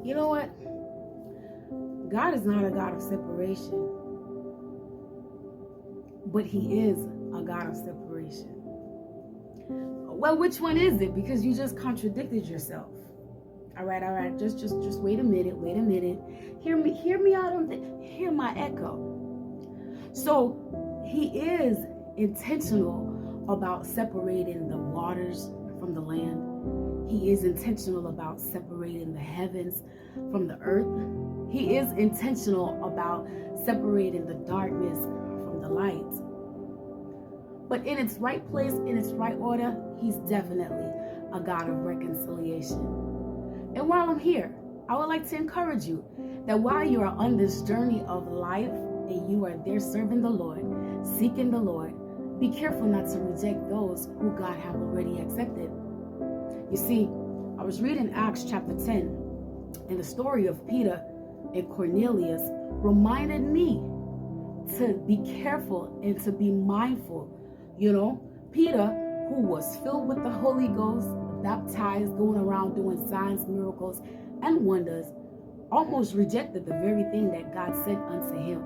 You know what? God is not a God of separation, but he is a God of separation. Well, which one is it? Because you just contradicted yourself. All right. Just wait a minute. Hear me out on hear my echo. So he is intentional about separating the waters from the land. He is intentional about separating the heavens from the earth. He is intentional about separating the darkness from the light. But in its right place, in its right order, he's definitely a God of reconciliation. And while I'm here, I would like to encourage you that while you are on this journey of life and you are there serving the Lord, seeking the Lord, be careful not to reject those who God have already accepted. You see, I was reading Acts chapter 10, and the story of Peter and Cornelius reminded me to be careful and to be mindful. Peter, who was filled with the Holy Ghost, baptized, going around doing signs, miracles, and wonders, almost rejected the very thing that God said unto him.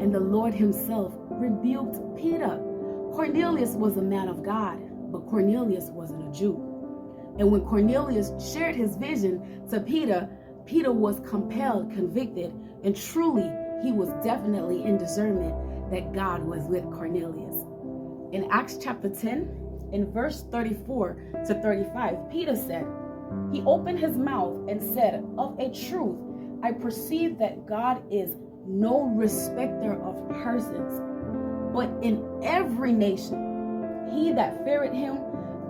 And the Lord himself rebuked Peter. Cornelius was a man of God, but Cornelius wasn't a Jew. And when Cornelius shared his vision to Peter, Peter was compelled, convicted, and truly he was definitely in discernment that God was with Cornelius. In Acts chapter 10, in verse 34 to 35, Peter said, he opened his mouth and said, of a truth, I perceive that God is no respecter of persons, but in every nation, he that feareth him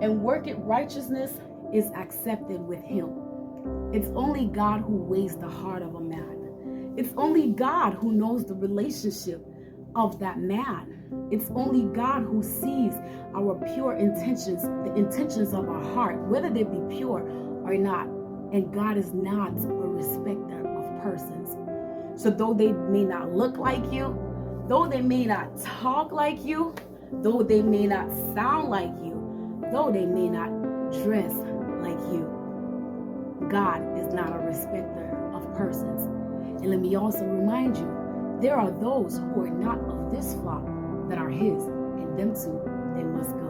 and worketh righteousness is accepted with him. It's only God who weighs the heart of a man. It's only God who knows the relationship of that man. It's only God who sees our pure intentions, the intentions of our heart, whether they be pure or not. And God is not a respecter of persons. So though they may not look like you, though they may not talk like you, though they may not sound like you, though they may not dress like you, God is not a respecter of persons. And let me also remind you, there are those who are not of this flock that are his, and them too, they must go.